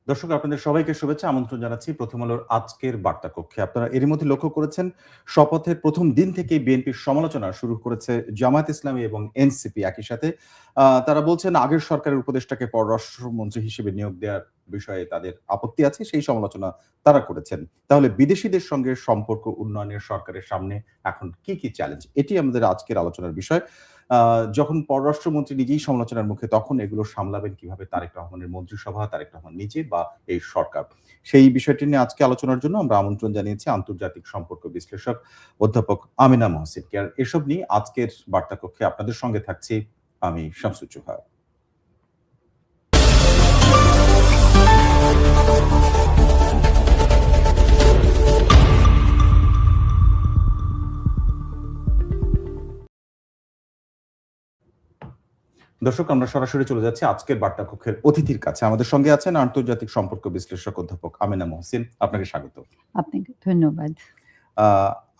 দর্শক আপনাদের সবাইকে শুভেচ্ছা আমন্ত্রণ জানাচ্ছি প্রথম আলোর আজকের বার্তা কক্ষে। আপনারা এরই মধ্যে লক্ষ্য করেছেন শপথের প্রথম দিন থেকেই বিএনপির সমালোচনা শুরু করেছে জামায়াত ইসলামী এবং এনসিপি একই সাথে। তারা বলছেন আগের সরকারের উপদেষ্টাকে পররাষ্ট্রমন্ত্রী হিসেবে নিয়োগ দেওয়ার বিষয়ে তাদের আপত্তি আছে, সেই সমালোচনা তারা করেছেন। তাহলে বিদেশীদের সঙ্গে সম্পর্ক উন্নয়নের সরকারের সামনে এখন কি, কি চ্যালেঞ্জ? এটি আমাদের আজকের আলোচনার বিষয়। আ যখন পররাষ্ট্রমন্ত্রী নিজেই সমালোচনার মুখে তখন এগুলো সামলাবেন কিভাবে তারেক রহমানের মন্ত্রিসভা, তারেক রহমান নিজে বা এই সরকার? সেই বিষয়টি নিয়ে আজকে আলোচনার জন্য আমরা আমন্ত্রণ জানিয়েছি আন্তর্জাতিক সম্পর্ক বিশ্লেষক অধ্যাপক আমিনা মহসিনকে। আর এসব নিয়ে আজকের বার্তা কক্ষে আপনাদের সঙ্গে থাকছি আমি শামসুজ্জোহা। দর্শক আমরা সরাসরি চলে যাচ্ছি আজকের বার্তা কক্ষের অতিথির কাছে। আমাদের সঙ্গে আছেন আন্তর্জাতিক সম্পর্ক বিশ্লেষক অধ্যাপক আমিনা মহসিন। আপনাকে স্বাগত। আপনাকে ধন্যবাদ। আ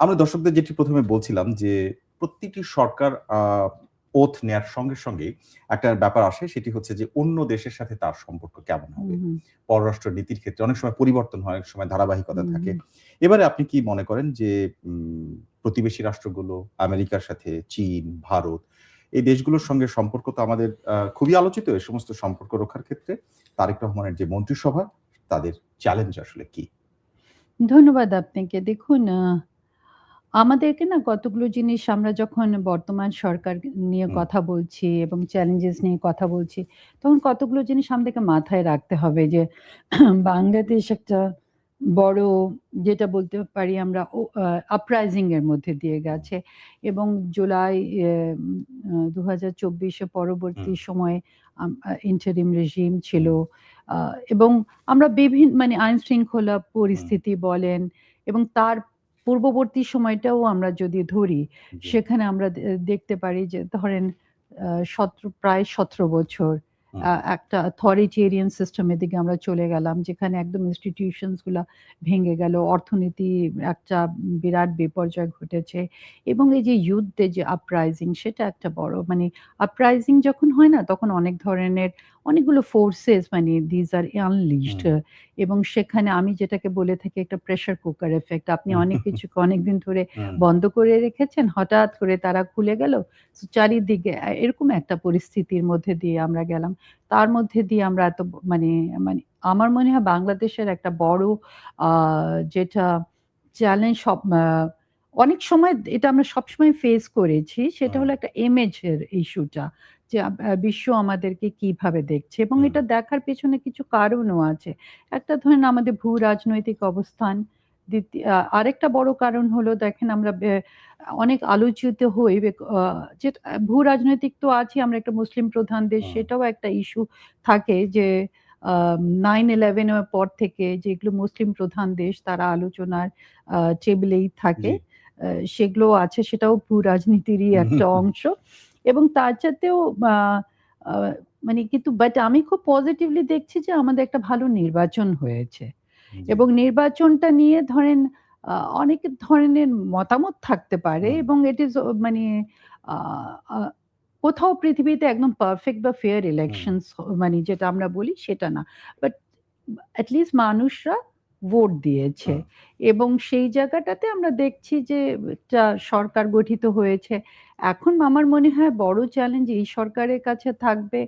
আমরা দর্শকদের যেটি ১ম এ বলছিলাম যে প্রতিটি সরকার ওথ নেয়ার সঙ্গে, সঙ্গেই একটা ব্যাপার আসে, সেটি হচ্ছে যে অন্য দেশের সাথে তার সম্পর্ক কেমন হবে? পররাষ্ট্র নীতির ক্ষেত্রে অনেক সময় পরিবর্তন হয়, অনেক সময় ধারাবাহিকতা থাকে। এবারে আপনি কি মনে করেন যে প্রতিবেশী রাষ্ট্রগুলো আমেরিকার সাথে চীন, ভারত এই দেশগুলোর সঙ্গে সম্পর্ক তো আমাদের খুবই আলোচিত। এই সমস্ত সম্পর্ক রক্ষার ক্ষেত্রে তারেক রহমানের যে মন্ত্রিসভা তাদের চ্যালেঞ্জ আসলে কি? ধন্যবাদ আপনাকে। দেখুন, আমাদেরকে না কতগুলো জিনিস আমরা যখন বর্তমান সরকার নিয়ে কথা বলছি এবং চ্যালেঞ্জেস নিয়ে কথা বলছি, তখন কতগুলো জিনিস আমাদেরকে মাথায় রাখতে হবে যে বাংলাদেশ একটা বড়, যেটা বলতে পারি আমরা, আপরাইজিং এর মধ্যে দিয়ে গেছে এবং জুলাই ২০২৪ এ পরবর্তী সময়ে ইন্টারিম রেজিম ছিল। এবং আমরা মানে আইন শৃঙ্খলা পরিস্থিতি বলেন এবং তার পূর্ববর্তী সময়টাও আমরা যদি ধরি, সেখানে আমরা দেখতে পারি যে ধরেন প্রায় ১৭ বছর একটা অথরিটেরিয়ান সিস্টেমের দিকে আমরা চলে গেলাম, যেখানে একদম ইনস্টিটিউশনস গুলা ভেঙে গেল, অর্থনীতি একটা বিরাট বিপর্যয় ঘটেছে এবং এই যে যুদ্ধে যে আপরাইজিং, সেটা একটা বড়, মানে আপরাইজিং যখন হয় না, তখন অনেকগুলো ফোর্সেস, মানে দিজ আর আনলিশড, এবং সেখানে আমি যেটাকে বলে থাকি একটা প্রেসার কুকার এফেক্ট। আপনি অনেক কিছুকে অনেকদিন ধরে বন্ধ করে রেখেছেন, হঠাৎ করে তারা খুলে গেল, চারিদিকে এরকম একটা পরিস্থিতির মধ্যে দিয়ে আমরা গেলাম। তার মধ্যে দিয়ে আমরা এত মানে মানে আমার মনে হয় বাংলাদেশের একটা বড় যেটা চ্যালেঞ্জ, অনেক সময় এটা আমরা সবসময় ফেস করেছি, সেটা হলো একটা ইমেজের ইস্যুটা, যে বিশ্ব আমাদেরকে কিভাবে দেখছে এবং এটা দেখার পেছনে কিছু কারণও আছে। একটা ধরেন আমাদের ভূ রাজনৈতিক অবস্থান, আরেকটা বড় কারণ হলো, দেখেন আমরা অনেক আলোচিত হই যে ভূ রাজনৈতিক তো আছে, আমরা একটা মুসলিম প্রধান দেশ, সেটাও একটা ইস্যু থাকে যে 9/11 এর পর থেকে যেগুলো মুসলিম প্রধান দেশ তারা আলোচনার টেবিলেই থাকে, সেগুলো আছে, সেটাও ভূ রাজনীতিরই একটা অংশ। এবং তার সাথেও মানে কিন্তু বাট আমি খুব পজিটিভলি দেখছি যে আমাদের একটা ভালো নির্বাচন হয়েছে এবং নির্বাচনটা নিয়ে ধরেন অনেক ধরনের মতামত থাকতে পারে এবং ইট ইজ মানে কোথাও পৃথিবীতে একদম পারফেক্ট বা ফেয়ার ইলেকশনস মানে যেটা আমরা বলি সেটা না, বাট অ্যাটলিস্ট মানুষরা ভোট দিয়েছে এবং সেই জায়গাটাতে আমরা দেখছি যে একটা সরকার গঠিত হয়েছে। এখন আমার মনে হয় বড় চ্যালেঞ্জ এই সরকারের কাছে থাকবে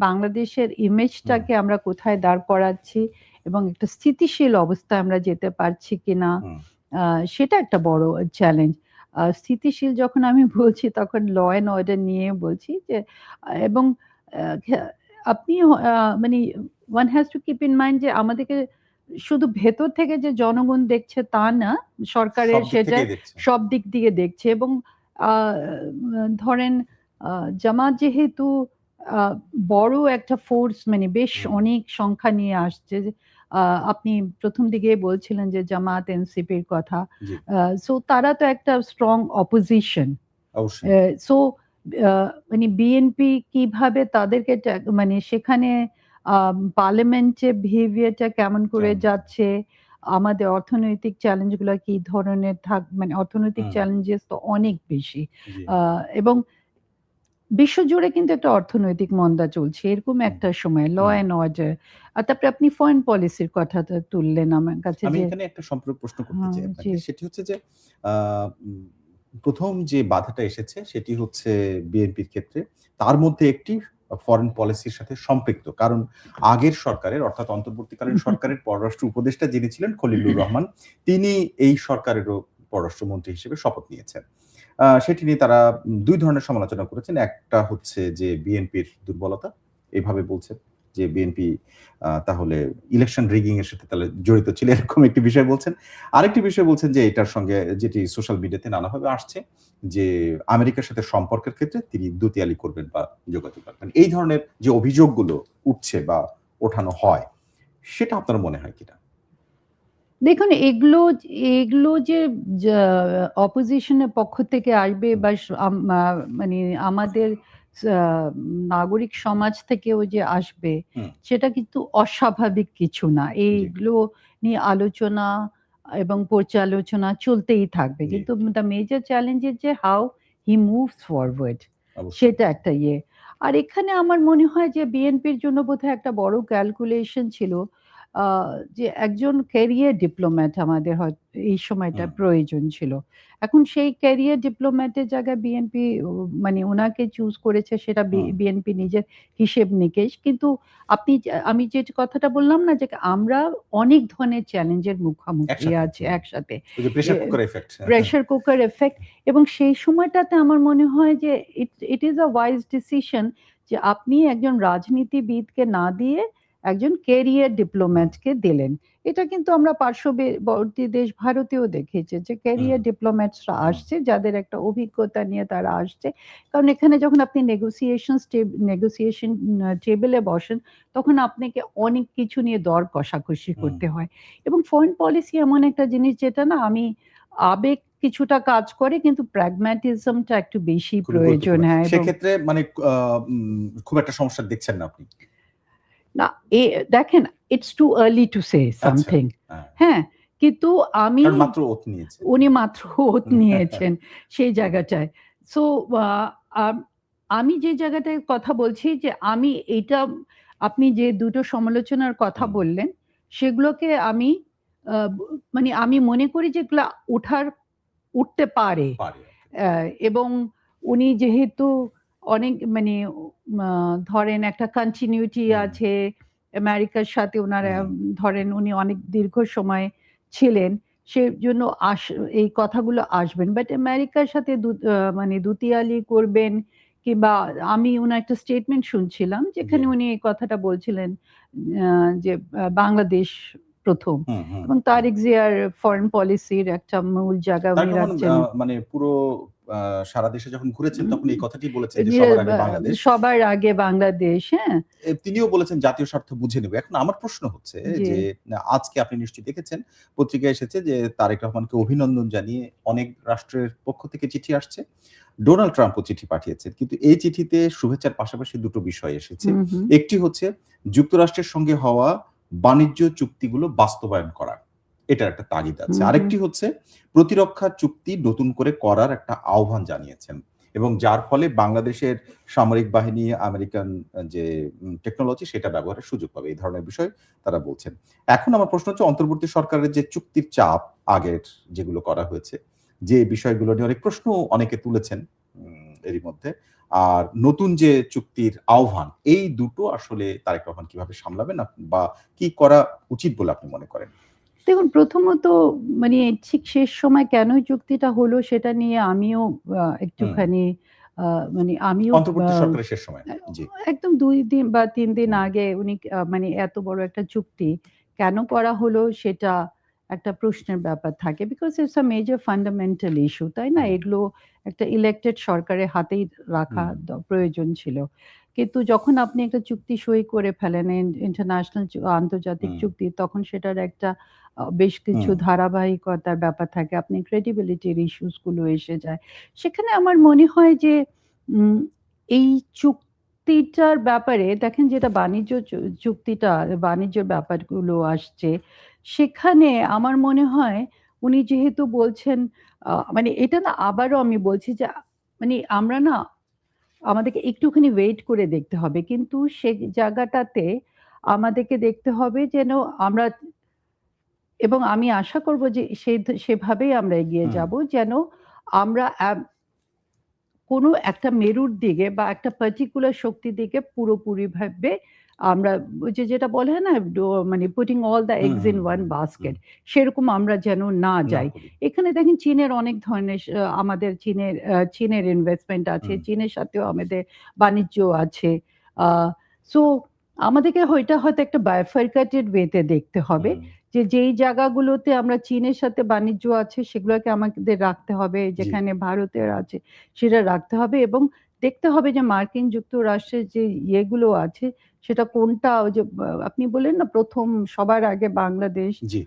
বাংলাদেশের ইমেজটাকে আমরা কোথায় দাঁড় করাচ্ছি এবং একটা স্থিতিশীল অবস্থায় আমরা যেতে পারছি কিনা, সেটা একটা বড় চ্যালেঞ্জ। স্থিতিশীল যখন আমি বলছি তখন ল অ্যান্ড অর্ডার নিয়ে বলছি যে, এবং আপনি মানে one has to keep in mind যে আমাদেরকে শুধু ভেতর থেকে যে জনগণ দেখছে তা না, সরকারের সেটা সব দিক দিয়ে দেখছে এবং ধরেন জামাত যেহেতু বড় একটা ফোর্স, মানে বেশ অনেক সংখ্যা নিয়ে আসছে, আপনি প্রথম দিকে বলছিলেন যে জামাত এনসিপির কথা, সো তারা তো একটা স্ট্রং অপোজিশন, সো মানে বিএনপি কিভাবে তাদেরকে মানে সেখানে পার্লামেন্টে বিহেভিয়ারটা কেমন করে যাচ্ছে, আমাদের অর্থনৈতিক চ্যালেঞ্জগুলো কি ধরনের মানে অর্থনৈতিক চ্যালেঞ্জেস তো অনেক বেশি, এবং বিশ্বজুড়ে কিন্তু একটা অর্থনৈতিক মন্দা চলছে। এরকম হুম, একটা সময় ল হুম। And order. আর তারপরে আপনি ফরেন পলিসির কথাটা তুললেন আমার কাছে আমি যে এখানে একটা সম্পর্ক প্রশ্ন করতে হ্যাঁ, চাই জি। আপনাকে। সেটি হচ্ছে যে আ উম ১ম যে বাধাটা এসেছে সেটি হচ্ছে বিএনপির ক্ষেত্রে। তার মধ্যে একটি ফরেন পলিসির সাথে সম্পৃক্ত। কারণ আগের সরকারের অর্থাৎ অন্তর্বর্তীকালীন সরকারের পররাষ্ট্র উপদেষ্টা যিনি ছিলেন খলিলুর রহমান, তিনি এই সরকারেরও পররাষ্ট্রমন্ত্রী হিসেবে শপথ নিয়েছেন। সেটি নিয়ে তারা ২ ধরনের সমালোচনা করেছেন। একটা হচ্ছে যে বিএনপির দুর্বলতা। এভাবে বলছেন যে বিএনপি তাহলে ইলেকশন রিগিং এর সাথে তাহলে জড়িত ছিল এরকম একটি বিষয় বলছেন। আরেকটি বিষয় বলছেন যে এটার সঙ্গে যেটি সোশ্যাল মিডিয়াতে নানাভাবে আসছে যে আমেরিকার সাথে সম্পর্কের ক্ষেত্রে তিনি দুতিয়ালি করবেন বা যোগাযোগ রাখবেন। এই ধরনের যে অভিযোগগুলো উঠছে বা ওঠানো হয়, সেটা আপনার মনে হয় কিনা? দেখুন এগুলো যে অপোজিশনের পক্ষ থেকে আসবে হুম, বা মানে আমাদের নাগরিক সমাজ থেকেও যে আসবে হুম, সেটা কিন্তু অস্বাভাবিক কিছু না। জি, এইগুলো নিয়ে আলোচনা এবং পর্যালোচনা চলতেই থাকবে। জি, কিন্তু দ্য মেজর চ্যালেঞ্জ ইজ যে হাউ হি মুভস ফরওয়ার্ড, অবশ্যই। সেটা একটা ইয়ে। আর এখানে আমার মনে হয় যে বিএনপির জন্য বোধহয় একটা বড় ক্যালকুলেশন ছিল আ যে একজন ক্যারিয়ার ডিপ্লোম্যাট আমাদের এই সময়টা হুম, প্রয়োজন ছিল। এখন সেই ক্যারিয়ার ডিপ্লোম্যাটের জায়গায় বিএনপি মানে উনাকে চুজ করেছে সেটা হুম, বিএনপি নিজের হিসেব-নিকেশ। কিন্তু আমি যে কথাটা বললাম না যে আমরা অনেক ধরনের চ্যালেঞ্জের মুখোমুখি একসাথে। আছি হুম। একসাথে। ওই যে এ pressure cooker effect. Pressure cooker effect এবং সেই সময়টাতে আমার মনে হয় যে ইট ইস আ ওয়াইজ ডিসিশন যে আপনি একজন রাজনীতিবিদকে না দিয়ে একজন ক্যারিয়ার হুম, ডিপ্লোম্যাটকে দিলেন। এটা কিন্তু আমরা পার্শ্ববর্তী দেশ ভারতেও দেখেছি যে হুম, ক্যারিয়ার ডিপ্লোম্যাটসরা হুম। আসছে যাদের একটা অভিজ্ঞতা নিয়ে তারা আসছে। কারণ এখানে যখন আপনি নেগোসিয়েশন টেবলে বসেন তখন আপনাকে অনেক কিছু নিয়ে দর কষাকষি হুম, করতে হয়। এবং ফরেন পলিসি এমন একটা জিনিস যেটা না আবেগ কিছুটা কাজ করে কিন্তু প্র্যাগম্যাটিজমটা একটু বেশি খুবই প্রয়োজন গুরুত্বপূর্ণ। হ্যাঁ এবং সেক্ষেত্রে মানে খুব একটা সমস্যা দেখছেন না আপনি। না দেখেন it's too early to say আচ্ছা। সামথিং। হ্যাঁ। হ্যাঁ? কিন্তু আমি কারণ মাত্র ওত নিয়েছে। উনি মাত্র ওত হুম, নিয়েছেন সেই হুম, জায়গাটায়। সো আ আম আমি যে জায়গাটায় কথা বলছি যে আমি এইটা আপনি যে দুটো সমালোচনার কথা হুম, বললেন, সেগুলোকে আমি মানে আমি মনে করি যে এগুলা উঠতে পারে। পারে। অ্যা এবং উনি যেহেতু অনেক মানে মা ধরেন একটা কন্টিনিউটি হুম, আছে। আমেরিকার সাথে উনারা হুম, ধরেন উনি অনেক দীর্ঘ সময় ছিলেন। সেজন্য এই কথাগুলো আসবেন। বাট আমেরিকার সাথে মানে দুতিয়ালি করবেন কিংবা আমি উনার একটা স্টেটমেন্ট শুনছিলাম জি। যেখানে উনি এই কথাটা বলছিলেন আ যে বাংলাদেশ ১ম হুম, হুম, এবং হুম। তারেক জিয়ার ফরেন পলিসির একটা মূল জায়গা উনি তারেক রহমান রাখছেন। মানে পুরো সারা দেশে যখন ঘুরেছেন তখন এই কথাটি বলেছেন যে যে সবার আগে বাংলাদেশ। সবার আগে বাংলাদেশ, হ্যাঁ? তিনিও বলেছেন জাতীয় স্বার্থ বুঝে নেব। এখন আমার প্রশ্ন হচ্ছে জি। যে আজকে আপনি নিশ্চয়ই দেখেছেন পত্রিকায় এসেছে যে তারেক রহমানকে অভিনন্দন জানিয়ে অনেক রাষ্ট্রের পক্ষ থেকে চিঠি আসছে। ডোনাল্ড ট্রাম্পও চিঠি পাঠিয়েছেন। কিন্তু এই চিঠিতে শুভেচ্ছার পাশাপাশি দুটো বিষয় এসেছে। হুম, হুম। একটি হচ্ছে যুক্তরাষ্ট্রের সঙ্গে হওয়া বাণিজ্য চুক্তিগুলো বাস্তবায়ন করা। এটার একটা তাগিদ আছে। হুম, হুম। আরেকটি হচ্ছে প্রতিরক্ষা চুক্তি নতুন করে করার একটা আহ্বান জানিয়েছেন। এবং যার ফলে বাংলাদেশের সামরিক বাহিনী আমেরিকান যে টেকনোলজি সেটা ব্যবহারের সুযোগ পাবে। এই ধরনের বিষয় তারা বলছেন। এখন আমার প্রশ্ন হচ্ছে অন্তর্বর্তী সরকারের যে চুক্তির চাপ আগের যেগুলো করা হয়েছে, যে বিষয়গুলো নিয়ে অনেক প্রশ্ন অনেকে তুলেছেন এরই মধ্যে। আর নতুন যে চুক্তির আহ্বান, এই দুটো আসলে তারেক রহমান কিভাবে সামলাবেন বা কি করা উচিত বলে আপনি মনে করেন? দেখুন প্রথমত মানে ঠিক শেষ সময় কেন এই চুক্তিটা হলো সেটা নিয়ে আমিও হুম, একটুখানি আ মানে আমিও আ অন্তর্বর্তী সরকারের শেষ সময়। অ্যা জি। একদম ২ দিন বা ৩ দিন হুম, আগে উনি মানে এত বড় একটা চুক্তি কেন করা হলো সেটা একটা প্রশ্নের ব্যাপার থাকে। Because it's a major fundamental issue, তাই না? হুম, এগুলো একটা ইলেক্টেড সরকারের হাতেই রাখা হুম, প্রয়োজন ছিল। কিন্তু যখন আপনি একটা চুক্তি সই করে ফেলেন ইন্টারন্যাশনাল আন্তর্জাতিক হুম, চুক্তি তখন সেটার একটা বেশ কিছু হুম, ধারাবাহিকতার ব্যাপার থাকে। আপনি ক্রেডিবিলিটির ইস্যুস গুলো এসে যায়। সেখানে আমার মনে হয় যে উম এই চুক্তিটার ব্যাপারে দেখেন যেটা বাণিজ্য চুক্তিটা বাণিজ্যের ব্যাপারগুলো আসছে, সেখানে আমার মনে হয় উনি যেহেতু বলছেন মানে এটা না আবারও আমি বলছি যে মানে আমরা না আমাদেরকে একটুখানি ওয়েট করে দেখতে হবে। কিন্তু সে জায়গাটাতে আমাদেরকে দেখতে হবে যেন আমরা, এবং আমি আশা করব যে সেভাবেই আমরা এগিয়ে হুম, যাব, যেন আমরা কোনো একটা মেরুর দিকে বা একটা পার্টিকুলার শক্তির দিকে পুরোপুরিভাবে আমরা ওই যে যেটা বলে না মানে putting all the hmm, eggs in hmm, one hmm, hmm, basket, সেরকম আমরা যেন না না যাই। করি। এখানে দেখেন চীনের অনেক ধরনের আমাদের চীনের ইনভেস্টমেন্ট আছে, হুম, চীনের সাথেও আমাদের বাণিজ্য আছে। সো আমাদেরকে ওইটা হয়তো একটা বাইফারকেটেড ওয়েতে দেখতে হবে, হুম, যে যেই জায়গাগুলোতে আমরা চীনের সাথে বাণিজ্য আছে সেগুলোকে আমাদের রাখতে হবে, জি, যেখানে ভারতের আছে সেটা রাখতে হবে, এবং দেখতে হবে যে মার্কিন যুক্তরাষ্ট্রের যে ইয়েগুলো আছে সেটা কোনটা, ওই যে আপনি বললেন না প্রথম সবার আগে বাংলাদেশ, জি,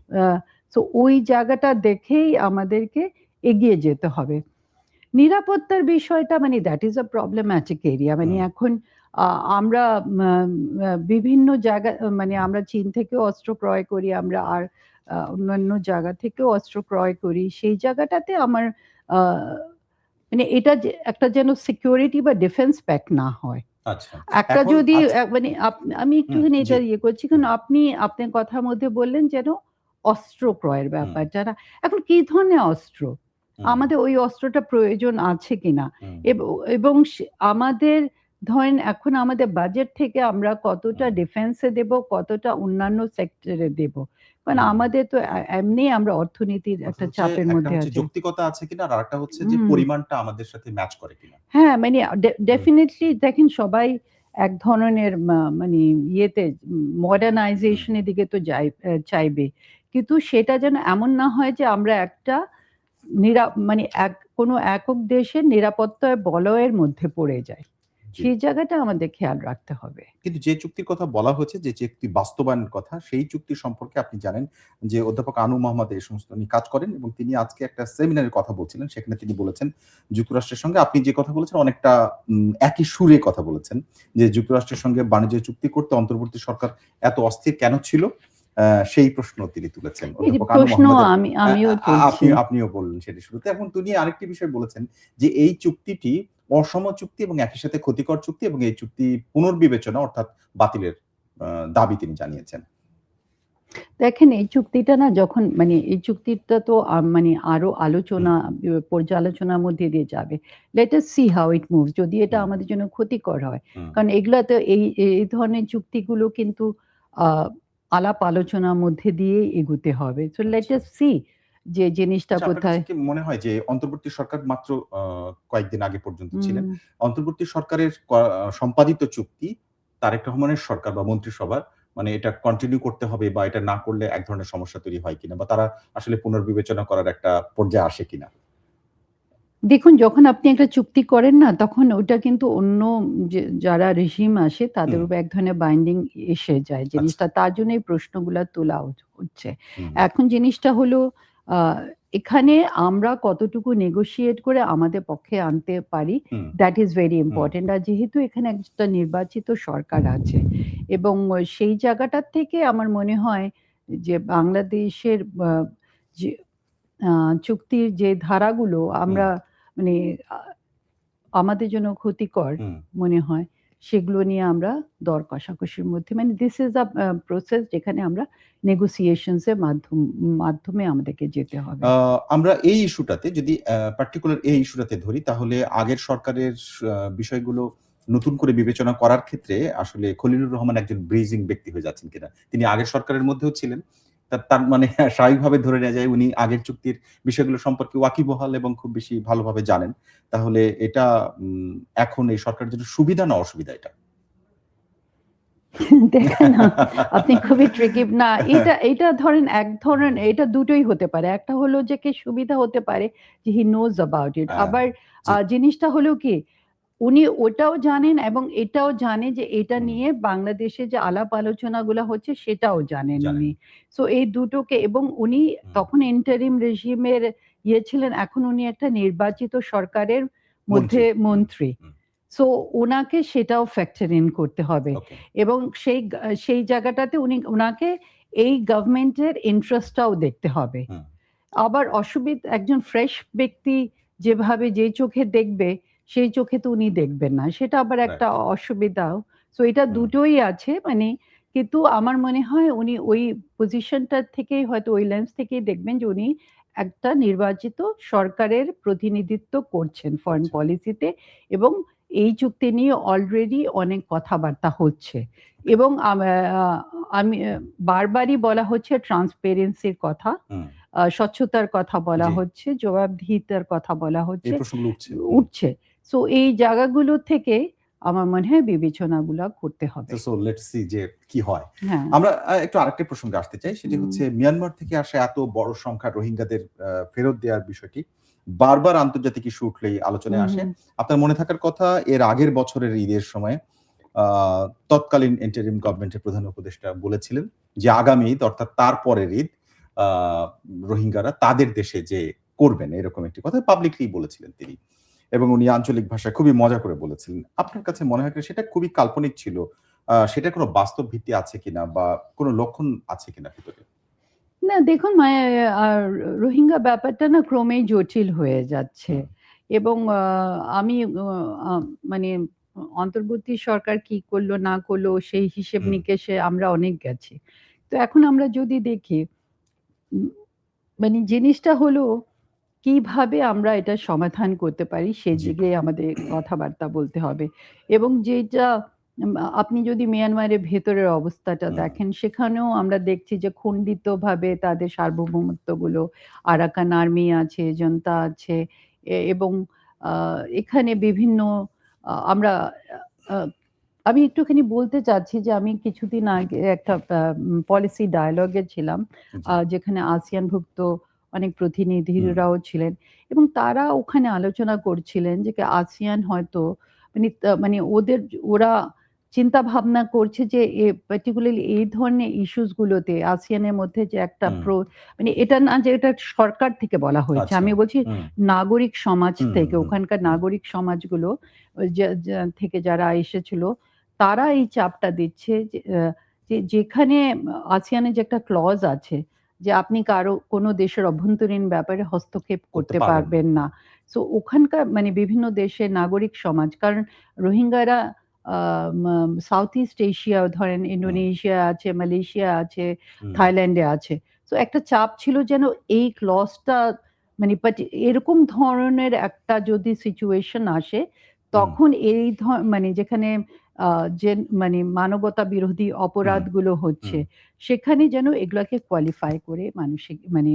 তো ওই জায়গাটা দেখেই আমাদেরকে এগিয়ে যেতে হবে। নিরাপত্তার বিষয়টা মানে that is a problematic area, মানে হুম, এখন আমরা বিভিন্ন জায়গা, মানে আমরা চীন থেকেও অস্ত্র ক্রয় করি, আমরা আর অন্যান্য জায়গা থেকেও অস্ত্র ক্রয় করি, সেই জায়গাটাতে আমার আহ, মানে এটা একটা যেন সিকিউরিটি বা ডিফেন্স প্যাক্ট না হয়। আচ্ছা। একটা এখন যদি আচ্ছা, মানে আমি হুম, একটুখানি জি, এটা ইয়ে করছি, হুম, কারণ আপনি আপনার কথার মধ্যে বললেন যেন অস্ত্র ক্রয়ের হুম, ব্যাপারটা না, এখন কি ধরনের অস্ত্র, হুম, আমাদের ওই অস্ত্রটা প্রয়োজন আছে কিনা, হুম, এবং আমাদের ধরেন এখন আমাদের বাজেট থেকে আমরা কতটা হুম, ডিফেন্সে দেব, কতটা অন্যান্য সেক্টরে দেব, কারণ হুম। আমাদের তো এমনি আমরা অর্থনীতির কথা একটা হচ্ছে চাপের একটা মধ্যে হচ্ছে আছে। যৌক্তিকতা আছে কিনা আর আরেকটা হচ্ছে যে হুম। পরিমাণটা আমাদের সাথে ম্যাচ করে কিনা। মানে হুম, ডেফিনিটলি দেখেন সবাই এক ধরনের মানে ইয়েতে হুম, মডার্নাইজেশন এর দিকে তো চাইবে। কিন্তু সেটা যেন এমন না হয় যে আমরা একটা মানে কোনো একক দেশের নিরাপত্তার বলয়ের মধ্যে পড়ে যাই। জি। সেই জায়গাটা আমাদের খেয়াল রাখতে হবে। কিন্তু যে চুক্তির কথা বলা হয়েছে, যে চুক্তি বাস্তবায়নের কথা, সেই চুক্তি সম্পর্কে আপনি জানেন যে অধ্যাপক আনু মোহাম্মদ এই সমস্ত নিয়ে কাজ করেন এবং তিনি আজকে একটা সেমিনারের কথা বলছিলেন। সেখানে তিনি বলেছেন, যুক্তরাষ্ট্রের সঙ্গে আপনি যে কথা বলেছেন অনেকটা একই সুরে কথা বলেছেন। যে যুক্তরাষ্ট্রের সঙ্গে বাণিজ্য চুক্তি করতে অন্তর্বর্তী সরকার এত অস্থির কেন ছিল? আ সেই প্রশ্ন তিনি তুলেছেন। এই যে অধ্যাপক আনু প্রশ্ন মোহাম্মদের আ আমিও আ তুলছি। আপনিও বললেন সেটি শুরুতে। এবং তিনি আরেকটি বিষয় বলেছেন যে এই চুক্তিটি অসম চুক্তি এবং একই সাথে ক্ষতিকর চুক্তি এবং এই চুক্তি পুনর্বিবেচনা অর্থাৎ বাতিলের দাবি তিনি জানিয়েছেন। দেখেন এই চুক্তিটা না, যখন মানে এই চুক্তিটা তো মানে আরো হুম, আলোচনা পর্যালোচনার মধ্যে দিয়ে যাবে। Let us see how it moves, যদি এটা হুম, আমাদের জন্য ক্ষতিকর হয়। হুম, কারণ এগুলা তো এই ধরনের চুক্তিগুলো কিন্তু আহ, আলাপ আলোচনার মধ্যে দিয়েই এগুতে হবে। সো লেট আচ্ছা। আস সি যে জিনিসটা আচ্ছা, আপনার কাছে কোথায়। কি মনে হয় যে অন্তর্বর্তী সরকার মাত্র আ কয়েকদিন আগে পর্যন্ত ছিলেন। হুম। অন্তর্বর্তী সরকারের সম্পাদিত চুক্তি তারেক রহমানের সরকার বা মন্ত্রিসভার মানে এটা কন্টিনিউ করতে হবে বা এটা না করলে এক ধরনের সমস্যা তৈরি হয় কিনা? বা তারা আসলে পুনর্বিবেচনা করার একটা পর্যায়ে আসে কিনা? দেখুন, যখন আপনি একটা চুক্তি করেন না, তখন ওটা কিন্তু অন্য যারা রেজিম আসে তাদের হুম, উপর এক ধরনের বাইন্ডিং এসে যায় আচ্ছা। জিনিসটা। তার জন্য এই প্রশ্নগুলা তোলা হচ্ছে। হুম, এখন জিনিসটা হলো আ এখানে আমরা কতটুকু নেগোশিয়েট করে আমাদের পক্ষে আনতে পারি, hmm, that is very hmm, important. আর যেহেতু এখানে একটা নির্বাচিত সরকার আছে, এবং সেই জায়গাটার থেকে আমার মনে হয় যে বাংলাদেশের আ যে চুক্তির যে ধারাগুলো হুম, আমরা মানে আ আমাদের জন্য ক্ষতিকর হুম। মনে হয়, সেগুলো নিয়ে আমরা দর কষাকষির মধ্যে, মানে দিস ইজ আ প্রসেস যেখানে আমরা নেগোসিয়েশনস এর মাধ্যমে আমাদেরকে যেতে হবে। আ আমরা এই ইস্যুটাতে যদি পার্টিকুলার এই ইস্যুটাতে ধরি তাহলে আগের সরকারের বিষয়গুলো নতুন করে বিবেচনা করার ক্ষেত্রে আসলে খলিলুর রহমান একজন ব্রিজিং ব্যক্তি হয়ে যাচ্ছেন কিনা? তিনি আগের সরকারের মধ্যেও ছিলেন। তার মানে স্বাভাবিকভাবে ধরে নেয়া যায় উনি আগের চুক্তির বিষয়গুলো সম্পর্কে ওয়াকিবহাল এবং খুব বেশি ভালোভাবে জানেন। তাহলে এটা এখন এই সরকারের জন্য সুবিধা না অসুবিধা এটা? দেখেন না, আপনি খুবই ট্রিকি না, এটা ধরেন এক ধরনের, এটা দুটোই হতে পারে। একটা হলো যে কি সুবিধা হতে পারে যে হি নোজ অ্যাবাউট ইট। হ্যাঁ, আবার জি, জিনিসটা হলো কি, উনি ওটাও জানেন এবং এটাও জানে যে এটা হুম, নিয়ে বাংলাদেশে যে আলাপ আলোচনাগুলো হচ্ছে সেটাও জানেন জানেন। উনি। সো এই দুটোকে, এবং উনি হুম, তখন ইন্টারিম রেজিমের ছিলেন। এখন উনি একটা নির্বাচিত সরকারের মধ্যে মন্ত্রী। হুম, মন্ত্রী। হুম, সো উনাকে সেটাও ফ্যাক্টর ইন করতে হবে, ওকে। এবং সেই জায়গাটাতে উনাকে এই গভর্নমেন্টের ইন্টারেস্টটাও দেখতে হবে। হুম, আবার একজন ফ্রেশ ব্যক্তি যেভাবে যে চোখে দেখবে, সেই চোখে তো উনি দেখবেন না, সেটা আবার একটা রাইট। অসুবিধাও। সো এটা হুম, দুটোই আছে, মানে কিন্তু আমার মনে হয় উনি ওই পজিশনটা থেকেই হয়তো ওই লেন্স থেকেই দেখবেন যে উনি একটা নির্বাচিত সরকারের প্রতিনিধিত্ব করছেন ফরেন আচ্ছা। পলিসিতে, এবং এই চুক্তি নিয়ে অলরেডি অনেক কথাবার্তা হচ্ছে, এবং আমি বারবারই বলা হচ্ছে ট্রান্সপারেন্সির কথা, হুম, স্বচ্ছতার কথা বলা জি। হচ্ছে, জবাবদিহিতার কথা বলা এই হচ্ছে, প্রসঙ্গ উঠছে। হুম। উঠছে। সো এই জায়গাগুলো থেকে আমার মনে হয় বিবেচনাগুলা করতে হবে। সো লেটস সি যে কি হয়। হ্যাঁ। আমরা একটু আরেকটা প্রসঙ্গে আসতে চাই। সেটি হুম, হচ্ছে মিয়ানমার থেকে আসা এত বড় সংখ্যার রোহিঙ্গাদের ফেরত দেওয়ার বিষয়টি বারবার আন্তর্জাতিক ইস্যু উঠলেই হুম, আলোচনায় আসে। হুম, আপনার মনে থাকার কথা এর আগের বছরের ঈদের সময় আ তৎকালীন ইন্টারিম গভর্নমেন্টের প্রধান উপদেষ্টা বলেছিলেন যে আগামী ঈদ অর্থাৎ তার পরের ঈদ আ রোহিঙ্গারা তাদের দেশে যেয়ে করবেন এরকম একটি কথা পাবলিকলি বলেছিলেন তিনি। এবং উনি আঞ্চলিক ভাষায় খুবই মজা করে বলেছিলেন। আপনার কাছে মনে হয় কি সেটা খুবই কাল্পনিক ছিল? সেটার কোনো বাস্তব ভিত্তি আছে কিনা বা কোনো লক্ষণ আছে কিনা ভিতরে? না দেখুন, রোহিঙ্গা ব্যাপারটা না ক্রমেই জটিল হয়ে যাচ্ছে, হুম, এবং আমি মানে অন্তর্বর্তী সরকার কি করলো না করলো সেই হিসেব হুম, নিকেশে আমরা অনেক গেছি। তো এখন আমরা যদি দেখি, উম মানে জিনিসটা হলো কিভাবে আমরা এটা সমাধান করতে পারি জি। সেদিকে আমাদের কথাবার্তা বলতে হবে। এবং যেটা আপনি যদি মিয়ানমারের ভেতরের অবস্থাটা হুম, দেখেন, সেখানেও আমরা দেখছি যে খণ্ডিতভাবে তাদের সার্বভৌমত্বগুলো, আরাকান আর্মি আছে, জনতা আছে, এবং এখানে বিভিন্ন আমরা আ আমি একটুখানি বলতে চাচ্ছি যে আমি কিছুদিন আগে একটা পলিসি ডায়ালগ এ ছিলাম, জি। যেখানে আসিয়ানভুক্ত অনেক হুম, প্রতিনিধিরাও ছিলেন, এবং তারা ওখানে আলোচনা করছিলেন যে আসিয়ান হয়তো মানে ওরা চিন্তা ভাবনা করছে যে পার্টিকুলারলি এই ধরনের ইস্যুস গুলোতে আসিয়ানের মধ্যে যে একটা হুম, মানে এটা না যে এটা সরকার থেকে বলা হয়েছে। আচ্ছা। আমি বলছি হুম, নাগরিক সমাজ হুম, হুম, থেকে, হুম, ওখানকার হুম, নাগরিক সমাজগুলো থেকে যারা এসেছিল, তারা এই চাপটা দিচ্ছে যে যেখানে আসিয়ানের যে একটা ক্লজ আছে যে আপনি কোনো দেশের অভ্যন্তরীণ ব্যাপারে হস্তক্ষেপ করতে করতে পারবেন না। পারবেন না। সো ওখানকার মানে বিভিন্ন দেশের নাগরিক সমাজ, কারণ রোহিঙ্গারা আ সাউথ ইস্ট এশিয়া ধরেন হুম, ইন্দোনেশিয়া আছে, মালয়েশিয়া আছে, হুম, থাইল্যান্ডে আছে। সো একটা চাপ ছিল যেন এই ক্লজটা মানে এরকম ধরনের একটা যদি সিচুয়েশন আসে, হুম, তখন এই মানে যেখানে আ যে মানে মানবতা বিরোধী হুম, অপরাধগুলো হচ্ছে, হুম। সেখানে যেন এগুলাকে কোয়ালিফাই করে মানসিক মানে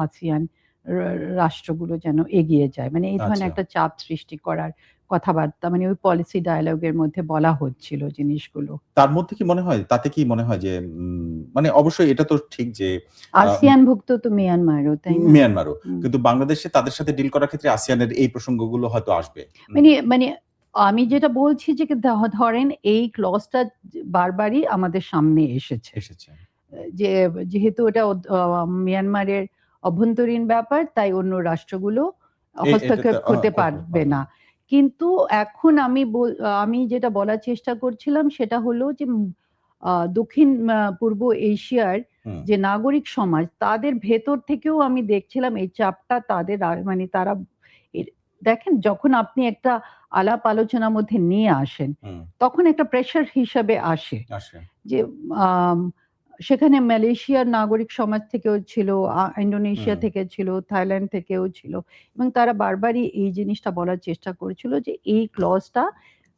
আসিয়ান রা রাষ্ট্রগুলো যেন এগিয়ে যায়। মানে এই ধরনের আচ্ছা। একটা চাপ সৃষ্টি করার কথাবার্তা মানে ওই পলিসি ডায়ালগ এর মধ্যে বলা হচ্ছিল জিনিসগুলো। তার মধ্যে কি মনে হয় তাতে কি মনে হয় যে মানে অবশ্যই এটা তো ঠিক যে আ আসিয়ানভুক্ত তো মিয়ানমারও, তাই না? মিয়ানমারও। হুম। কিন্তু বাংলাদেশে তাদের সাথে ডিল করার ক্ষেত্রে আসিয়ানের এই প্রসঙ্গগুলো হয়তো আসবে। মানে আমি যেটা বলছি যে ধরেন এই ক্লজটা বারবারই আমাদের সামনে এসেছে। এসেছে। যে যেহেতু এটা মিয়ানমারের অভ্যন্তরীণ ব্যাপার, তাই অন্য রাষ্ট্রগুলো এটাতে হস্তক্ষেপ করতে করতে পারবে পারবে না। না। কিন্তু এখন আমি যেটা বলার চেষ্টা করছিলাম সেটা হলো যে দক্ষিণ পূর্ব এশিয়ার হুম, যে নাগরিক সমাজ, তাদের ভেতর থেকেও আমি দেখছিলাম এই চাপটা তাদের মানে তারা এ দেখেন, যখন আপনি একটা আলাপ আলোচনার মধ্যে নিয়ে আসেন, হুম, তখন একটা প্রেশার হিসাবে আসে। আসে। যে আম সেখানে মালয়েশিয়ার নাগরিক সমাজ থেকেও ছিল, ইন্দোনেশিয়া হুম। থেকে ছিল, থাইল্যান্ড থেকেও ছিল, এবং তারা বারবারই এই জিনিসটা বলার চেষ্টা করেছিল যে এই ক্লজটা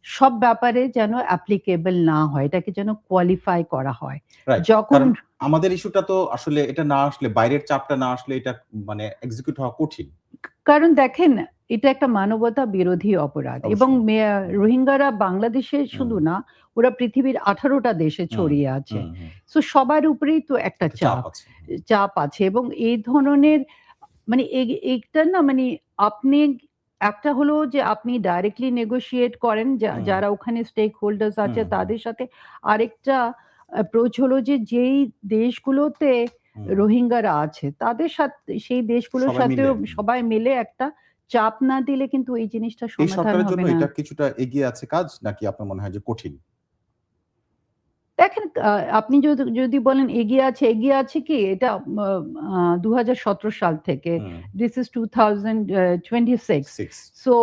সব ব্যাপারে যেন অ্যাপ্লিকেবল না হয়। এটাকে যেন কোয়ালিফাই করা হয়। রাইট। যখন কারণ আমাদের ইস্যুটা তো আসলে এটা না আসলে বাইরের চাপটা না আসলে এটা মানে এক্সিকিউট হওয়া কঠিন। কারণ দেখেন, এটা একটা মানবতা বিরোধী অপরাধ, এবং অবশ্যই। হুম, রোহিঙ্গারা বাংলাদেশে হুম, শুধু না, ওরা পৃথিবীর ১৮ টা দেশে হুম, ছড়িয়ে আছে। হুম, হুম। সো সবার উপরেই তো একটা একটা চাপ চাপ আছে। হুম, চাপ আছে, এবং এই ধরনের মানে এইটা না মানে আপনি একটা হলো যে আপনি ডাইরেক্টলি নেগোশিয়েট করেন হুম, যারা ওখানে স্টেক হোল্ডার্স আছে হুম, হুম, তাদের সাথে। আরেকটা অ্যাপ্রোচ হলো যে যেই দেশগুলোতে হুম। রোহিঙ্গারা আছে তাদের সাথে, সেই দেশগুলোর সবাই মিলে সাথেও হুম। সবাই মিলে একটা চাপ না দিলে কিন্তু এই জিনিসটা এই সমাধান সরকারের জন্য হবে না। এটা কিছুটা এগিয়ে আছে কাজ নাকি আপনার মনে হয় যে কঠিন? দেখেন, আপনি যদি বলেন এগিয়ে আছে কি? এটা ২০১৭ সাল থেকে। হুম, দিস ইস 2026। 6 সো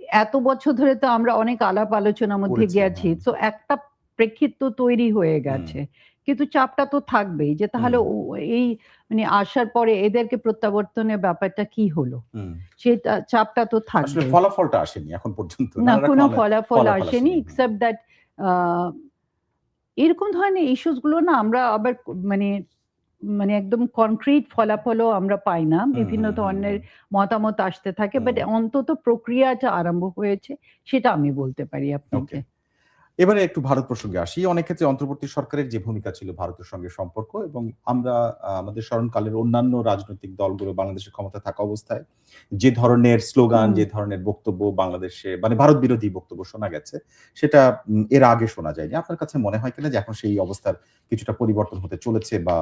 এত বছর ধরে তো আমরা অনেক আলাপ আলোচনার মধ্যে করেছি, গেছি। হ্যাঁ। তো একটা প্রেক্ষিত তো তৈরি হয়ে হুম, গেছে। কিন্তু চাপটা তো থাকবেই যে তাহলে হুম, এই মানে আসার পরে এদেরকে প্রত্যাবর্তনের ব্যাপারটা কি হলো? হুম। সেটা চাপটা তো আসলে থাকবেই। ফলাফলটা আসেনি এখন পর্যন্ত। না নানা রকম কোনো ফলাফল ফলাফল আসেনি আসেনি। হুম, এক্সেপ্ট দ্যাট আ এরকম ধরনের ইস্যুস গুলো না আমরা আবার মানে মানে একদম কনক্রিট ফলাফলও আমরা পাই না। হুম, বিভিন্ন হুম, হুম, ধরনের হুম, মতামত আসতে থাকে। বাট হুম। অন্তত প্রক্রিয়াটা আরম্ভ হয়েছে সেটা আমি বলতে পারি ওকে। আপনাকে। এবারে একটু ভারত প্রসঙ্গে আসি। অনেক ক্ষেত্রে অন্তর্বর্তী সরকারের যে ভূমিকা ছিল ভারতের সঙ্গে সম্পর্ক এবং আমরা আমাদের স্মরণকালের অন্যান্য রাজনৈতিক দলগুলো বাংলাদেশে ক্ষমতায় থাকা অবস্থায় যে ধরনের স্লোগান, হুম। যে ধরনের বক্তব্য বাংলাদেশে মানে ভারত বিরোধী বক্তব্য শোনা গেছে, সেটা এর আগে শোনা যায়নি। আপনার কাছে মনে হয় কিনা যে এখন সেই অবস্থার কিছুটা পরিবর্তন হতে চলেছে বা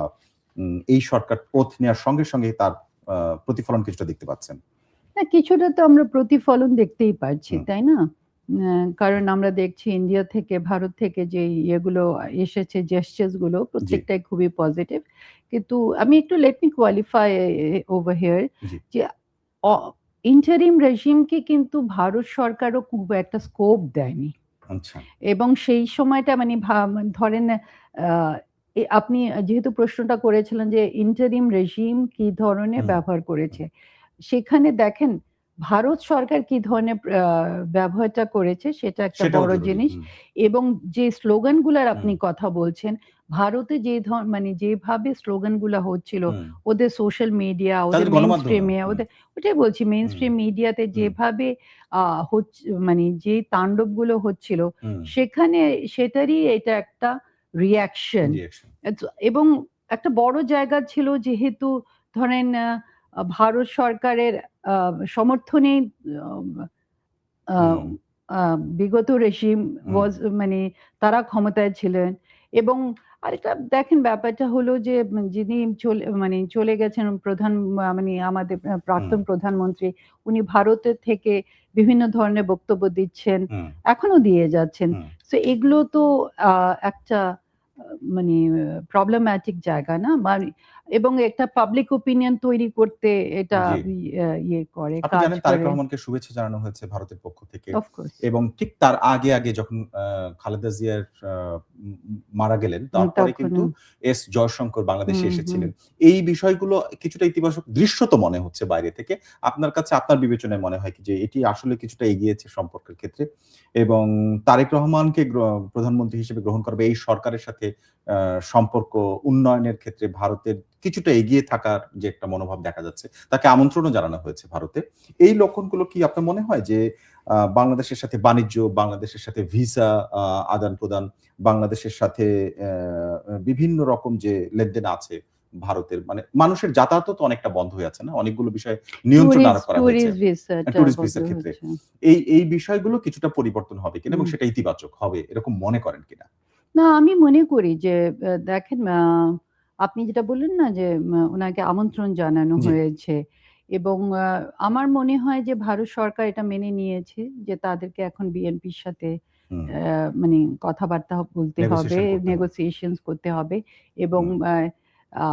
এই সরকার পথ নেওয়ার সঙ্গে, সঙ্গে তার আ প্রতিফলন কিছুটা দেখতে পাচ্ছেন? না কিছুটা তো আমরা প্রতিফলন দেখতেই পাচ্ছি, হুম, তাই না? কারণ আমরা দেখছি ইন্ডিয়া থেকে ভারত থেকে যে ইয়েগুলো এসেছে জেস্চারস গুলো জি, প্রত্যেকটাই খুবই পজিটিভ। কিন্তু আমি একটু let me qualify over here ji. যে অ ইন্টারিম রেজিমকে কিন্তু ভারত সরকারও খুব একটা স্কোপ দেয়নি। আচ্ছা। এবং সেই সময়টা মানে ধরেন আ আপনি যেহেতু প্রশ্নটা করেছিলেন যে ইন্টারিম রেজিম কি ধরনের হুম, ব্যবহার হুম। করেছে। সেখানে দেখেন ভারত সরকার কি ধরনের ব্যবহারটা করেছে সেটা একটা সেটাও বড় জরুরি। জিনিস। হুম, এবং যে স্লোগান গুলার হুম, আপনি কথা বলছেন, ভারতে যে মানে যেভাবে স্লোগান গুলা হচ্ছিল, হুম। ওদের সোশ্যাল মিডিয়া, ওদের তাদের মেইনস্ট্রিম গণমাধ্যমেও। এ হুম, ওটাই বলছি হুম, মেইনস্ট্রিম মিডিয়াতে হুম, যেভাবে আ মানে যে তাণ্ডবগুলো হচ্ছিল, হুম। সেখানে সেটারই এটা একটা রিঅ্যাকশন। রিঅ্যাকশন। এবং একটা বড় জায়গা ছিল যেহেতু ধরেন ভারত সরকারের আ সমর্থনে আম আ হুম, আ বিগত রেজিম হুম, ওয়াজ মানে তারা ক্ষমতায় ছিলেন এবং আরেকটা দেখেন ব্যাপারটা হলো যে যিনি মানে চলে গেছেন প্রধান মানে আমাদের হুম, প্রাক্তন প্রধানমন্ত্রী উনি ভারতের থেকে বিভিন্ন ধরনের বক্তব্য দিচ্ছেন। হুম, এখনো দিয়ে যাচ্ছেন। হুম। সো এগুলো তো আ একটা মানে প্রবলেমেটিক জায়গা না? মানে এবং একটা পাবলিক ওপিনিয়ন তৈরি করতে এটা জি। ইয়ে করে, আপনি কাজ জানেন তারেক করে। রহমানকে শুভেচ্ছা জানানো হয়েছে ভারতের পক্ষ থেকে অফ কোর্স। এবং ঠিক তার আগে যখন খালেদা জিয়ার আ উম উম মারা গেলেন, তারপরে কিন্তু তখনও এস জয়শঙ্কর বাংলাদেশে হুম, হুম। এসেছিলেন। এই বিষয়গুলো কিছুটা ইতিবাচক দৃশ্য তো মনে হচ্ছে বাইরে থেকে। আপনার কাছে আপনার বিবেচনায় মনে হয় কি যে এটি আসলে কিছুটা এগিয়েছে সম্পর্কের ক্ষেত্রে এবং তারেক রহমানকে প্রধানমন্ত্রী হিসেবে গ্রহণ করা বা এই সরকারের সাথে আ সম্পর্ক উন্নয়নের ক্ষেত্রে ভারতের কিছুটা এগিয়ে থাকার যে একটা মনোভাব দেখা যাচ্ছে। তাকে আমন্ত্রণও জানানো হয়েছে ভারতে। এই লক্ষণগুলো কি আপনার মনে হয় যে বাংলাদেশের সাথে বাণিজ্য, বাংলাদেশের সাথে ভিসা আদান-প্রদান, বাংলাদেশের সাথে বিভিন্ন রকম যে লেনদেন আছে ভারতের মানে মানুষের যাতায়াতও তো অনেকটা বন্ধ হয়ে আছে না? অনেকগুলো বিষয়ে নিয়ন্ত্রণ আরোপ করা হয়েছে। টুরিস্ট ভিসাটা টুরিস্ট বন্ধ ভিসার ক্ষেত্রে। হচ্ছে। এই বিষয়গুলো কিছুটা পরিবর্তন হবে কিনা এবং হুম। সেটা ইতিবাচক হবে এরকম মনে করেন কিনা? না আমি মনে করি যে দেখেন আপনি যেটা বললেন না যে উনাকে আমন্ত্রণ জানানো জি। হয়েছে এবং আমার মনে হয় যে ভারত সরকার এটা মেনে নিয়েছে যে তাদেরকে এখন বিএনপির সাথে হুম। মানে কথাবার্তা বলতে হবে, নেগোসিয়েশন করতে হবে। নেগোসিয়েশনস করতে হবে এবং হুম। আ আ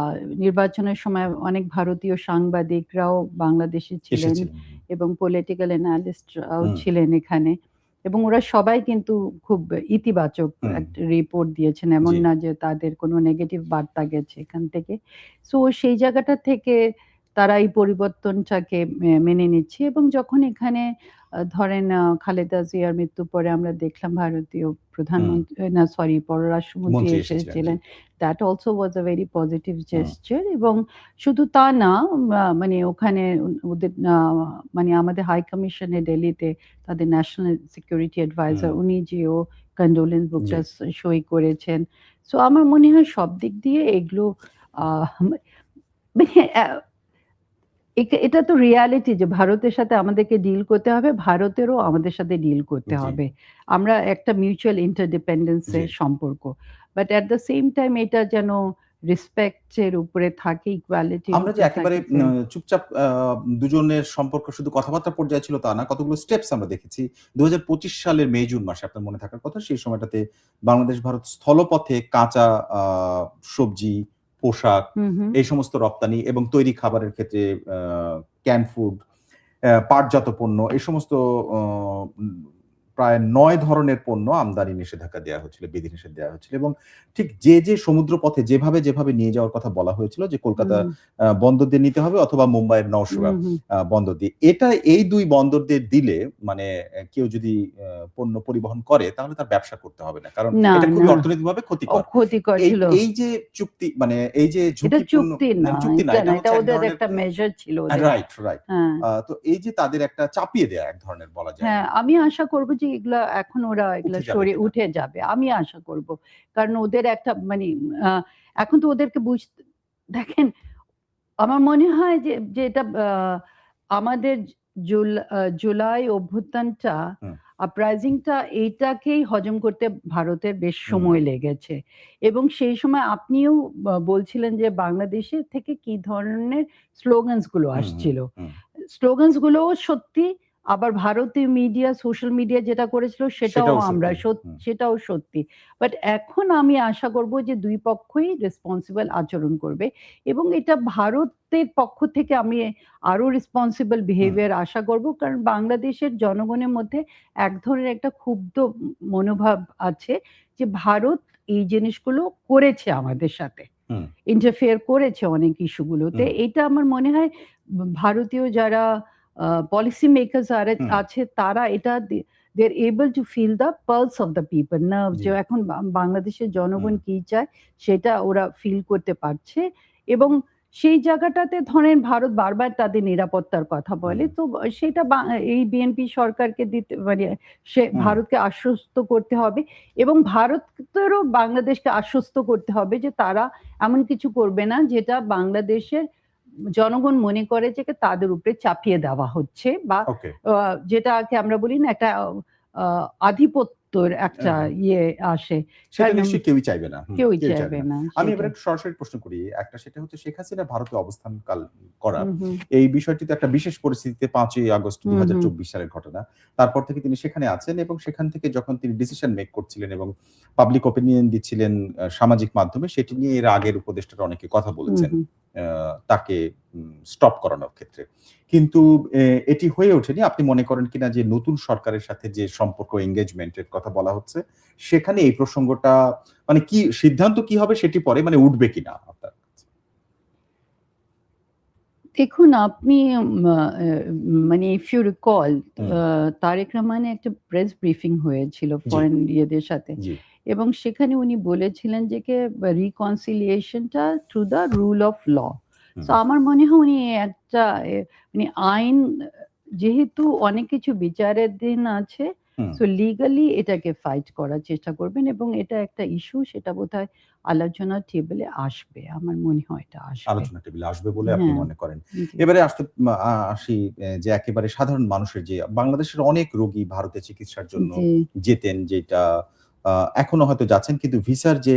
নির্বাচনের সময় অনেক ভারতীয় সাংবাদিকরাও বাংলাদেশে ছিলেন এসেছিলেন। হুম। এবং পলিটিক্যাল অ্যানালিস্ট রাও হুম, ছিলেন এখানে। এবং ওরা সবাই কিন্তু খুব ইতিবাচক হুম। একটা রিপোর্ট দিয়েছেন। এমন জি। না যে তাদের কোনো নেগেটিভ বার্তা গেছে এখান থেকে। সো সেই জায়গাটা থেকে তারা এই পরিবর্তনটাকে মেনে নিচ্ছে এবং যখন এখানে ধরেন খালেদা জিয়ার মৃত্যুর পরে আমরা দেখলাম ভারতীয় হুম। প্রধানমন্ত্রী না সরি পররাষ্ট্রমন্ত্রী মন্ত্রী এসেছিলেন। জি। এসেছিলেন। That also was a very positive hmm, gesture এবং শুধু তা না মানে ওখানে ওদের মানে আমাদের হাই কমিশনে দিল্লিতে তাদের ন্যাশনাল সিকিউরিটি হুম। অ্যাডভাইজার উনি যেও কন্ডোলেন্স জি। বুকটা সই করেছেন। সো আমার মনে হয় সব দিক দিয়ে এগুলো মানে এটা তো রিয়ালিটি যে ভারতের সাথে আমাদেরকে ডিল করতে হবে। ভারতেরও আমাদের সাথে ডিল করতে জি, হবে। আমরা একটা মিউচুয়াল ইন্টারডিপেন্ডেন্স জি। এর সম্পর্ক। But at the same time এটা যেন রেসপেক্ট এর উপরে থাকে, ইকুয়ালিটির আমরা যে উপরে একেবারে থাকে যে চুপচাপ দুজনের সম্পর্ক শুধু কথাবার্তা পর্যায়ে ছিল তা না। কতগুলো স্টেপস আমরা দেখেছি। ২০২৫ সালের মে-জুন মাসে আপনার মনে থাকার কথা। সেই সময়টাতে বাংলাদেশ ভারত স্থলপথে কাঁচা সবজি, পোশাক হুম, হুম। এই সমস্ত রপ্তানি এবং তৈরি খাবারের ক্ষেত্রে আ ক্যান ফুড পাটজাত পণ্য এই সমস্ত অ উম প্রায় ৯ ধরনের পণ্য আমদানি নিষেধাজ্ঞা দেয়া হয়েছিল, বিধিনিষেধ দেয়া হয়েছিল এবং ঠিক যে সমুদ্রপথে যেভাবে নিয়ে যাওয়ার কথা বলা হয়েছিল যে কলকাতা হুম, বন্দর দিয়ে নিতে হবে অথবা মুম্বাইয়ের নওশোরা হুম, হুম। বন্দর দিয়ে। এই ২ বন্দর দিয়ে দিলে মানে কেউ যদি পণ্য পরিবহন করে তাহলে তার ব্যবসা করতে হবে না। কারণ না, এটা খুবই না। অর্থনৈতিকভাবে ক্ষতিকর। ক্ষতিকর এই ছিল। এই যে চুক্তি মানে এই যে এটা ঝুঁকিপূর্ণ চুক্তি না, চুক্তি না, এটা এটা না। এটা হচ্ছে এক ওদের ধরনের একটা মেজার ছিল ওদের। Right, right. হ্যাঁ। তো এই যে তাদের একটা চাপিয়ে দেয়া এক ধরনের বলা যায় হ্যাঁ, আমি আশা করব যে এগুলা এখন ওরা এগুলা উঠে যাবে সরে কিনা। উঠে যাবে। আমি আশা করব। কারণ ওদের একটা মানে আ এখন তো ওদেরকে দেখেন আমার মনে হয় যে এটা আমাদের জুলাই অভ্যুত্থানটা হুম, আপরাইজিংটা এইটাকেই হজম করতে ভারতের বেশ হুম, সময় লেগেছে। এবং সেই সময় আপনিও বলছিলেন যে বাংলাদেশের থেকে কি ধরনের স্লোগানস গুলো হুম, হুম, আসছিল। হুম। স্লোগানস গুলোও সত্যি, আবার ভারতীয় মিডিয়া, সোশ্যাল মিডিয়া যেটা করেছিল সেটাও সেটাও আমরা সত্যি। হুম, সেটাও সত্যি। বাট এখন আমি আশা করব যে ২ পক্ষই রেসপন্সিবল আচরণ করবে এবং এটা ভারতের পক্ষ থেকে আমি আরো রেসপন্সিবল হুম, বিহেভিয়ার আশা করব। কারণ বাংলাদেশের জনগণের মধ্যে এক ধরনের একটা ক্ষুব্ধ মনোভাব আছে যে ভারত এই জিনিসগুলো করেছে আমাদের সাথে। হুম, ইন্টারফেয়ার করেছে অনেক ইস্যুগুলোতে। হুম, এটা আমার মনে হয় ভারতীয় যারা পলিসি মেকারস হুম, আছে তারা এটা they are able to feel the pulse of the people nerve ji, যে এখন বাংলাদেশের হুম, জনগণ কি চায় সেটা ওরা ফিল করতে পারছে এবং সেই জায়গাটাতে ধরেন ভারত বারবার তাদের নিরাপত্তার কথা হুম, বলে। তো সেটা এই বিএনপি সরকারকে দিতে মানে সে হুম, ভারতকে আশ্বস্ত করতে হবে এবং ভারতেরও বাংলাদেশকে আশ্বস্ত করতে হবে যে তারা এমন কিছু করবে না যেটা বাংলাদেশের জনগণ মনে করে যে তাদের উপরে চাপিয়ে দেওয়া হচ্ছে বা ওকে। যেটাকে আমরা বলি না একটা আধিপত্যর একটা হ্যাঁ। ইয়ে আসে। সেটা কারণ নিশ্চয়ই কেউই চাইবে না। কেউই কেউই চাইবে চাইবে না। না আমি এবার সেটাই। একটু সরাসরি প্রশ্ন করি। একটা সেটা হচ্ছে শেখ হাসিনা ভারতে অবস্থানকাল করা। হুম, হুম, এই বিষয়টি তো একটা বিশেষ পরিস্থিতিতে ৫ই আগস্ট হুম, হুম, ২০২৪ সালের ঘটনা। তারপর থেকে তিনি সেখানে আছেন এবং সেখান থেকে যখন তিনি ডিসিশন মেক করছিলেন এবং পাবলিক ওপিনিয়ন দিচ্ছিলেন সামাজিক মাধ্যমে সেটি নিয়ে এর আগের উপদেষ্টারা অনেকে কথা হুম, বলেছেন। হুম। তাকে স্টপ করানোর ক্ষেত্রে। কিন্তু এটি হয়ে ওঠেনি। আপনি মনে করেন কিনা যে নতুন সরকারের সাথে যে সম্পর্ক এনগেজমেন্ট এর কথা বলা হচ্ছে, সেখানে এই প্রসঙ্গটা মানে কি সিদ্ধান্ত কি হবে সেটি পরে মানে উঠবে কিনা আপনার কাছে? দেখুন আপনি মা এ মানে ইফ ইউ রিকল হুম, তারেক রহমানের একটা প্রেস ব্রিফিং হয়েছিল জি, ফরেন ইয়েদের সাথে। জি, এবং সেখানে উনি বলেছিলেন যে রিকনসিলিয়েশন টা through the rule of law. Hmm, so আমার মনে হয় উনি একটা মানে আইন যেহেতু অনেক কিছু বিচারের দিন আছে, হুম। সো লিগালি এটাকে ফাইট করার চেষ্টা করবেন এবং এটা একটা ইস্যু সেটা বোধহয় আলোচনার টেবলে আসবে। আমার মনে হয় এটা আসবে। আলোচনা টেবিলে আসবে বলে আপনি হ্যাঁ, মনে করেন। জি, এবারে আসতে মা আ আসি যে একেবারে সাধারণ মানুষের যে বাংলাদেশের অনেক রোগী ভারতে চিকিৎসার জন্য জি। যেতেন যেটা আ এখনো হয়তো যাচ্ছেন কিন্তু ভিসার যে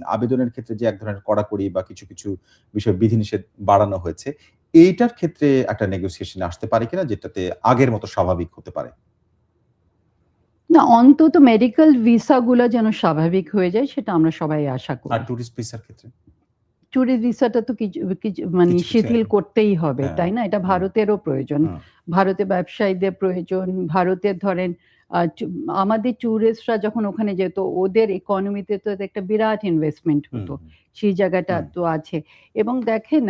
আবেদনের ক্ষেত্রে যে এক ধরনের কড়াকড়ি বা কিছু বিষয় বিধিনিষেধ বাড়ানো হয়েছে, এইটার ক্ষেত্রে একটা নেগোসিয়েশন আসতে পারে কিনা যেটাতে আগের মতো স্বাভাবিক হতে পারে? না অন্তত মেডিকেল ভিসা গুলা যেন স্বাভাবিক হয়ে যায় সেটা আমরা সবাই আশা আর করি। টুরিস্ট ভিসার ক্ষেত্রে? ট্যুরিস্ট ভিসাটা তো কিছু কিছু মানে কিছু শিথিল করতেই হবে, হ্যাঁ, তাই না? এটা হুম, ভারতেরও প্রয়োজন। হুম, ভারতে ব্যবসায়ীদের প্রয়োজন। ভারতের ধরেন আ টু আমাদের টুরিস্টরা যখন ওখানে যেত ওদের ইকোনমিতে তো এটা একটা বিরাট ইনভেস্টমেন্ট হুম, হতো। হুম, সেই জায়গাটা হুম, তো আছে। এবং দেখেন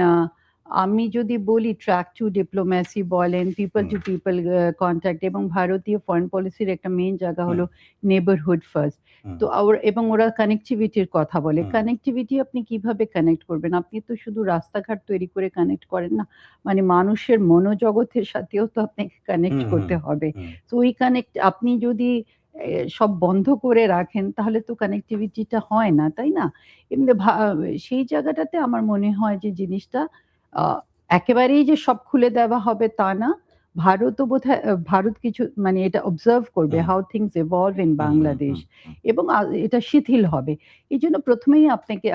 আমি যদি বলি ট্রাক টু ডিপ্লোম্যাসি বলেন, পিপল হুম, টু পিপল কনট্যাক্ট এবং ভারতীয় ফরেন পলিসির একটা মেইন জায়গা হুম, হলো নেইবারহুড ফার্স্ট। হুম, তো এবং ওরা কানেক্টিভিটির কথা বলে। হুম, কানেক্টিভিটি আপনি কিভাবে কানেক্ট করবেন? আপনি তো শুধু রাস্তাঘাট তৈরি করে কানেক্ট করেন না। মানে মানুষের মনোজগতের সাথেও তো আপনাকে কানেক্ট হুম, হুম, করতে হবে। হুম, তো ওই কানেক্ট আপনি যদি সব বন্ধ করে রাখেন তাহলে তো কানেক্টিভিটিটা হয় না, তাই না? এমনি সেই জায়গাটাতে আমার মনে হয় যে জিনিসটা আ একেবারেই যে সব খুলে দেওয়া হবে তা না। ভারতও বোধহয় ভারত কিছু মানে এটা অবজার্ভ করবে হুম, how things evolve in হুম, হুম, বাংলাদেশ হুম, হুম, এবং এটা শিথিল হবে। এজন্য ১ম এই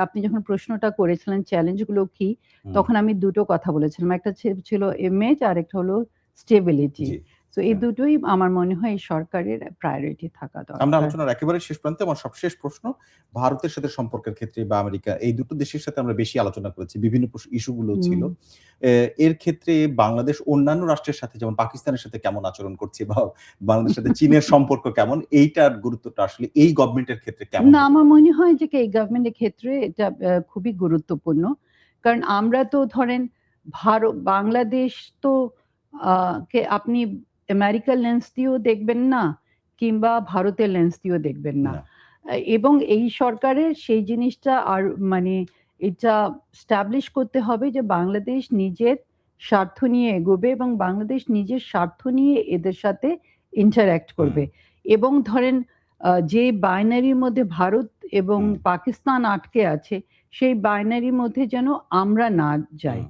আপনি যখন প্রশ্নটা করেছিলেন চ্যালেঞ্জ গুলো কি? হুম, তখন আমি ২ টো কথা বলেছিলাম। একটা ছিল ইমেজ আরেকটা হলো স্টেবিলিটি। জি। সো এই দুটোই আমার মনে হয় এই সরকারের প্রায়োরিটি থাকা আমরা দরকার। আলোচনার একেবারে শেষ প্রান্তে আমার সবশেষ প্রশ্ন, ভারতের সাথে সম্পর্কের ক্ষেত্রে বা আমেরিকা এই দুটো দেশের সাথে আমরা বেশি আলোচনা করেছি। বিভিন্ন ইস্যুগুলো ছিল। হুম। এর ক্ষেত্রে বাংলাদেশ অন্যান্য রাষ্ট্রের সাথে যেমন পাকিস্তানের সাথে কেমন আচরণ করছে বা বাংলাদেশের সাথে চীনের সম্পর্ক কেমন, এইটার গুরুত্বটা আসলে এই গভর্নমেন্টের ক্ষেত্রে কেমন না, হতে আমার পারে? মনে হয় যে এই গভর্নমেন্টের ক্ষেত্রে এটা খুবই গুরুত্বপূর্ণ। কারণ আমরা তো ধরেন বাংলাদেশ তো কে আপনি আমেরিকার লেন্স দিয়েও দেখবেন না কিংবা ভারতের লেন্স দিয়েও দেখবেন না। না। এবং এই সরকারের সেই জিনিসটা আর মানে এটা এস্টাবলিশ করতে হবে যে বাংলাদেশ নিজের স্বার্থ নিয়ে এগোবে এবং বাংলাদেশ নিজের স্বার্থ নিয়ে এদের সাথে ইন্টারেক্ট করবে। এবং ধরেন যে বাইনারির মধ্যে ভারত এবং পাকিস্তান আটকে আছে, সেই বাইনারির মধ্যে যেন আমরা না যাই।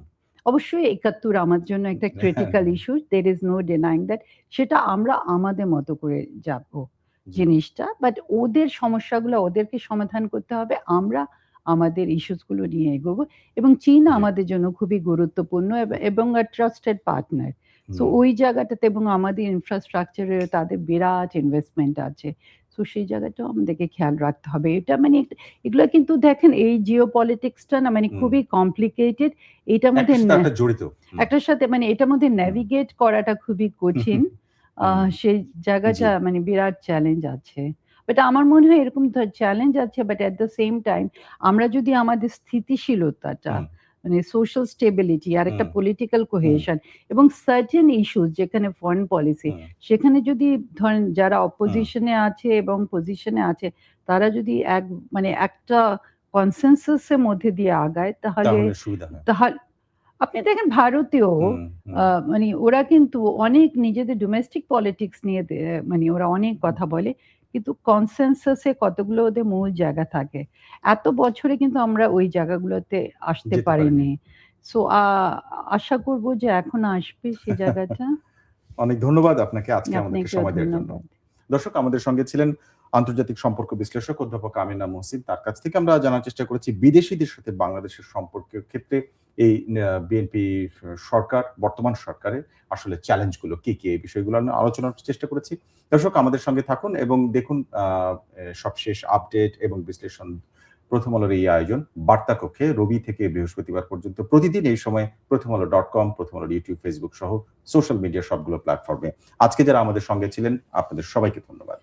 অবশ্যই ৭১ আমার জন্য একটা critical issue. there is no denying that. সেটা আমরা আমাদের মতো করে যাবো জিনিসটা। বাট ওদের সমস্যাগুলো ওদেরকে সমাধান করতে হবে। আমরা আমাদের ইস্যুস গুলো নিয়ে এগোবো এবং চীন জি। আমাদের জন্য খুবই গুরুত্বপূর্ণ এবং a trusted partner. সো হুম। ওই জায়গাটাতে এবং আমাদের ইনফ্রাস্ট্রাকচারে তাদের বিরাট ইনভেস্টমেন্ট আছে। সো সেই জায়গাটাও আমাদেরকে খেয়াল রাখতে হবে। এটা মানে এগুলা কিন্তু দেখেন এই জিওপলিটিক্সটা না মানে খুবই কমপ্লিকেটেড। এটার মধ্যে একটার সাথে একটা জড়িত। একটার সাথে মানে এটার মধ্যে নেভিগেট করাটা খুবই কঠিন। সেই জায়গাটা জি। মানে বিরাট চ্যালেঞ্জ আছে। বাট আমার মনে হয় এরকম চ্যালেঞ্জ আছে but at the same time আমরা যদি আমাদের স্থিতিশীলতাটা মানে সোশ্যাল স্টেবিলিটি আর একটা পলিটিক্যাল কোহেশন এবং সার্টেন ইস্যুস যেখানে ফরেন পলিসি সেখানে যদি ধরেন যারা অপোজিশনে আছে এবং পজিশনে আছে তারা যদি মানে একটা কনসেনসাস এর মধ্যে দিয়ে আগায় তাহলে সুবিধা হয়। তাহলে আপনি দেখেন ভারতেও মানে ওরা কিন্তু অনেক নিজেদের ডোমেস্টিক পলিটিক্স নিয়ে মানে ওরা অনেক কথা বলে কিন্তু কনসেনসাসে কতগুলো ওদের মূল জায়গা থাকে। এত বছরে কিন্তু আমরা ওই জায়গাগুলোতে আসতে যেতে পারিনি। সো আশা করব যে এখন আসবে সেই জায়গাটা। অনেক ধন্যবাদ আপনাকে আজকে আমাদেরকে আপনাকেও সময় দেওয়ার জন্য। ধন্যবাদ। দর্শক, আমাদের সঙ্গে ছিলেন আন্তর্জাতিক সম্পর্ক বিশ্লেষক অধ্যাপক আমিনা মহসিন। তার কাছ থেকে আমরা জানার চেষ্টা করেছি বিদেশীদের সাথে বাংলাদেশের সম্পর্কের ক্ষেত্রে এই বিএনপি সরকার, বর্তমান সরকারের আসলে চ্যালেঞ্জ গুলো কি, কি এই বিষয়গুলো নিয়ে আলোচনার চেষ্টা করেছি। দর্শক, আমাদের সঙ্গে থাকুন এবং দেখুন সবশেষ আপডেট এবং বিশ্লেষণ প্রথম আলোর এই আয়োজন বার্তা কক্ষে রবি থেকে বৃহস্পতিবার পর্যন্ত প্রতিদিন এই সময় প্রথম আলো.com, প্রথম আলোর ইউটিউব, ফেসবুক সহ সোশ্যাল মিডিয়া সবগুলো প্ল্যাটফর্মে। আজকে যারা আমাদের সঙ্গে ছিলেন আপনাদের সবাইকে ধন্যবাদ।